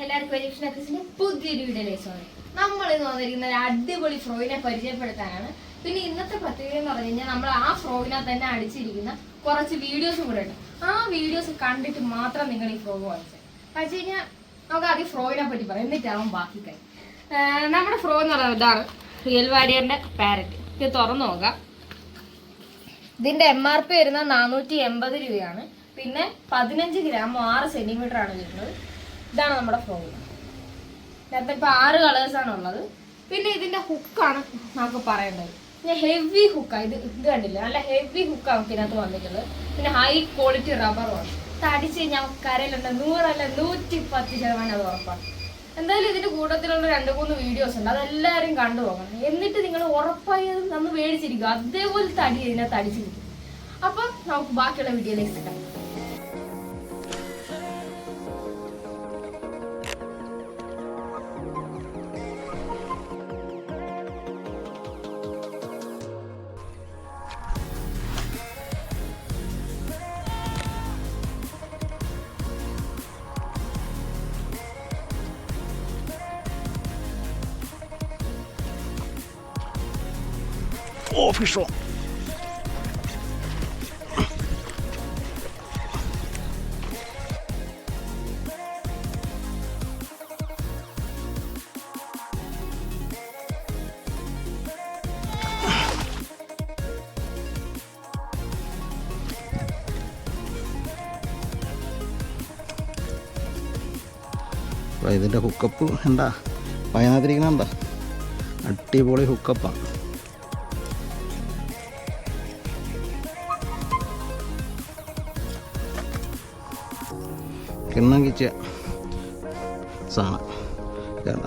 എല്ലാവർക്കും എജിപ്ഷ്യൻ പുതിയൊരു വീഡിയോയിലേക്ക് സ്വാഗതം. നമ്മൾ ഇന്ന് വന്നിരിക്കുന്ന ഒരു അടിപൊളി ഫ്രോയിനെ പരിചയപ്പെടുത്താനാണ്. പിന്നെ ഇന്നത്തെ പ്രത്യേകത എന്ന് പറഞ്ഞു കഴിഞ്ഞാൽ നമ്മൾ ആ ഫ്രോയിനെ തന്നെ അടിച്ചിരിക്കുന്ന കുറച്ച് വീഡിയോസും കൂടെ ഉണ്ട്. ആ വീഡിയോസ് കണ്ടിട്ട് മാത്രം നിങ്ങൾ ഈ ഫ്രോഗ് വാങ്ങിച്ചത് വെച്ച് കഴിഞ്ഞാൽ നമുക്ക് ആദ്യം ഫ്രോയിനെ പറ്റി പറയാം, എന്നിട്ടാവും ബാക്കി കാര്യം. നമ്മുടെ ഫ്രോ എന്ന് പറയുന്നത് ഇതാണ്, റിയൽ വാരിയറിന്റെ പാരറ്റ്. ഇത് തുറന്നു നോക്കാം. ഇതിന്റെ MRP വരുന്നത് 480 രൂപയാണ്. പിന്നെ 15 ഗ്രാം 6 സെന്റിമീറ്റർ ആണ് വരുന്നത്. ഇതാണ് നമ്മുടെ ഫ്രോഗ്. നേരത്തെ ഇപ്പൊ 6 കളേഴ്സാണ് ഉള്ളത്. പിന്നെ ഇതിന്റെ ഹുക്കാണ് നമുക്ക് പറയേണ്ടത്. പിന്നെ ഹെവി ഹുക്കാണ് ഇത് കണ്ടില്ല, നല്ല ഹെവി ഹുക്കാണ് നമുക്ക് ഇതിനകത്ത് വന്നിട്ടുള്ളത്. പിന്നെ ഹൈ ക്വാളിറ്റി റബ്ബറുമാണ്. ഇത് അടിച്ച് കഴിഞ്ഞാൽ കരയിലുണ്ട് 100 അല്ല 110% അത് ഉറപ്പാണ്. എന്തായാലും ഇതിന്റെ കൂട്ടത്തിലുള്ള 2-3 വീഡിയോസ് ഉണ്ട്, അതെല്ലാവരും കണ്ടുപോകണം. എന്നിട്ട് നിങ്ങൾ ഉറപ്പായി അത് നമ്മൾ മേടിച്ചിരിക്കും, അതേപോലത്തെ അടി ഇതിനകത്ത് അടിച്ചിരിക്കും. അപ്പം നമുക്ക് ബാക്കിയുള്ള വീഡിയോയിലേക്ക് കിട്ടാം. ഓ ഫിഷോ ഇതിൻ്റെ ഹുക്കപ്പ് എന്താ പയനാതിരിക്കണ എന്താ അടിപൊളി ഹുക്കപ്പാണ്. കിണ്ണം കിച്ച സാധനം വേണ്ട.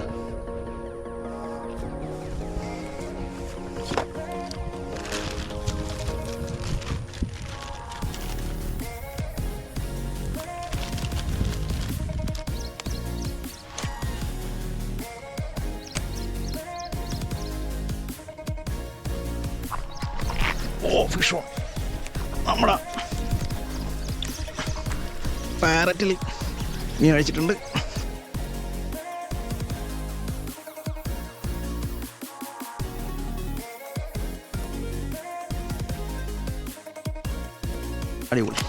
ഓ ഫിഷോ നമ്മുടെ പാരറ്റിൽ മീൻ കഴിച്ചിട്ടുണ്ട്. അടിപൊളി.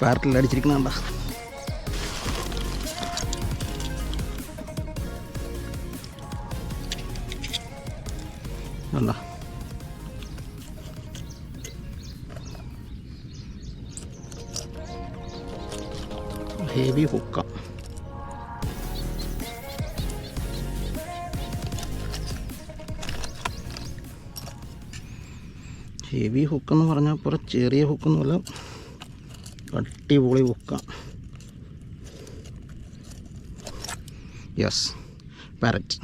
പാരറ്റിൽ അടിച്ചിരിക്കണ കണ്ട ഹെവി ഹുക്ക. ഹെവി ഹുക്കെന്ന് പറഞ്ഞാൽ പോലെ ചെറിയ ഹുക്കൊന്നുമല്ല, അടിപൊളി ഹുക്ക. Yes, parrot.